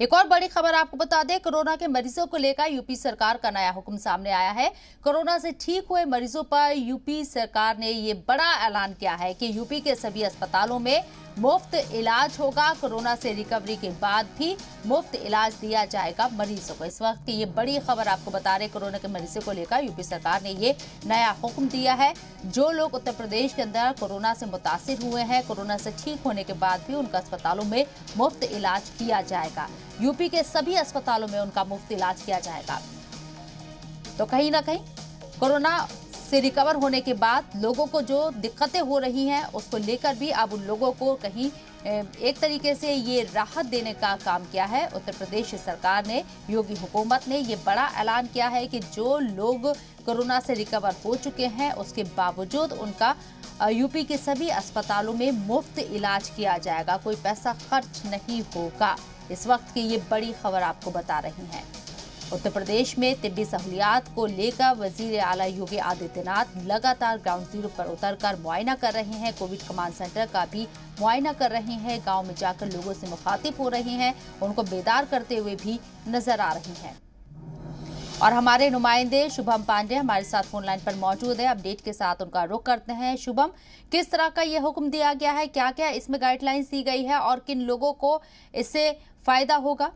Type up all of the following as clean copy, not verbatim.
एक और बड़ी खबर आपको बता दें, कोरोना के मरीजों को लेकर यूपी सरकार का नया हुक्म सामने आया है। कोरोना से ठीक हुए मरीजों पर यूपी सरकार ने ये बड़ा ऐलान किया है कि यूपी के सभी अस्पतालों में मुफ्त इलाज होगा। कोरोना से रिकवरी के बाद भी मुफ्त इलाज दिया जाएगा मरीजों को। इस वक्त की ये बड़ी खबर आपको बता रहे, कोरोना के मरीजों को लेकर यूपी सरकार ने ये नया हुक्म दिया है। जो लोग उत्तर प्रदेश के अंदर कोरोना से मुतासिर हुए हैं, कोरोना से ठीक होने के बाद भी उनका अस्पतालों में मुफ्त इलाज किया जाएगा। यूपी के सभी अस्पतालों में उनका मुफ्त इलाज किया जाएगा। तो कहीं ना कहीं कोरोना से रिकवर होने के बाद लोगों को जो दिक्कतें हो रही हैं, उसको लेकर भी अब उन लोगों को कहीं एक तरीके से ये राहत देने का काम किया है उत्तर प्रदेश सरकार ने। योगी हुकूमत ने ये बड़ा ऐलान किया है कि जो लोग कोरोना से रिकवर हो चुके हैं, उसके बावजूद उनका यूपी के सभी अस्पतालों में मुफ्त इलाज किया जाएगा, कोई पैसा खर्च नहीं होगा। इस वक्त की ये बड़ी खबर आपको बता रही हैं। उत्तर प्रदेश में तिब्बी सहूलियात को लेकर वजीर आला योगी आदित्यनाथ लगातार ग्राउंड जीरो पर उतरकर मुआयना कर रहे हैं। कोविड कमांड सेंटर का भी मुआयना कर रहे हैं। गांव में जाकर लोगों से मुखातिब हो रहे हैं, उनको बेदार करते हुए भी नजर आ रही हैं। और हमारे नुमाइंदे शुभम पांडे हमारे साथ फोन लाइन पर मौजूद है। अपडेट के साथ उनका रुख करते हैं। शुभम, किस तरह का ये हुक्म दिया गया है, क्या क्या इसमें गाइडलाइंस दी गई है और किन लोगों को इससे फायदा होगा?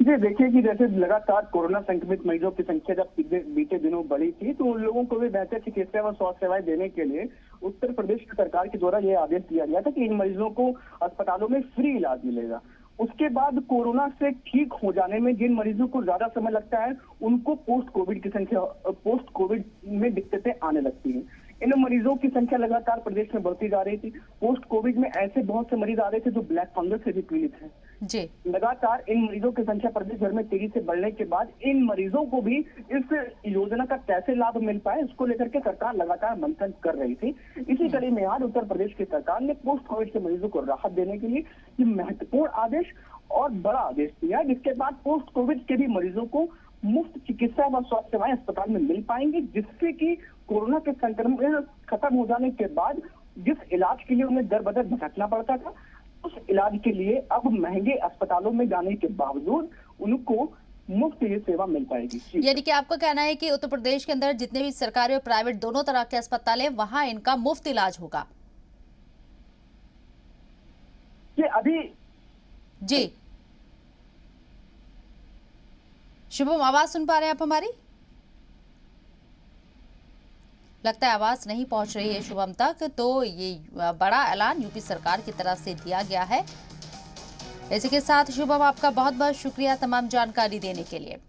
जी देखिए कि जैसे लगातार कोरोना संक्रमित मरीजों की संख्या जब बीते दिनों बढ़ी थी, तो उन लोगों को भी बेहतर चिकित्सा व स्वास्थ्य सेवाएं देने के लिए उत्तर प्रदेश की सरकार के द्वारा यह आदेश दिया गया था कि इन मरीजों को अस्पतालों में फ्री इलाज मिलेगा। उसके बाद कोरोना से ठीक हो जाने में जिन मरीजों को ज्यादा समय लगता है, उनको पोस्ट कोविड में दिक्कतें आने लगती हैं। इन मरीजों की संख्या लगातार प्रदेश में बढ़ती जा रही थी। पोस्ट कोविड में ऐसे बहुत से मरीज आ रहे थे जो ब्लैक फंगस से भी पीड़ित हैं। जी, लगातार इन मरीजों की संख्या प्रदेश भर में तेजी से बढ़ने के बाद इन मरीजों को भी इस योजना का कैसे लाभ मिल पाए, इसको लेकर के सरकार लगातार मंथन कर रही थी। इसी कड़ी में आज उत्तर प्रदेश की सरकार ने पोस्ट कोविड के मरीजों को राहत देने के लिए ये महत्वपूर्ण आदेश और बड़ा आदेश दिया, जिसके बाद पोस्ट कोविड के भी मरीजों को मुफ्त चिकित्सा व स्वास्थ्य सेवाएं अस्पताल में मिल पाएंगी, जिससे कि कोरोना के संक्रमण खत्म हो जाने के बाद जिस इलाज के लिए उन्हें दर बदर भटकना पड़ता था, उस इलाज के लिए अब महंगे अस्पतालों में जाने के बावजूद उनको मुफ्त ये सेवा मिल पाएगी। यानी कि आपका कहना है कि उत्तर प्रदेश के अंदर जितने भी सरकारी और प्राइवेट दोनों तरह के अस्पताल हैं, वहां इनका मुफ्त इलाज होगा? ये अभी जी शुभम, आवाज सुन पा रहे हैं आप हमारी? लगता है आवाज नहीं पहुंच रही है शुभम तक। तो ये बड़ा ऐलान यूपी सरकार की तरफ से दिया गया है। इसी के साथ शुभम, आपका बहुत बहुत शुक्रिया तमाम जानकारी देने के लिए।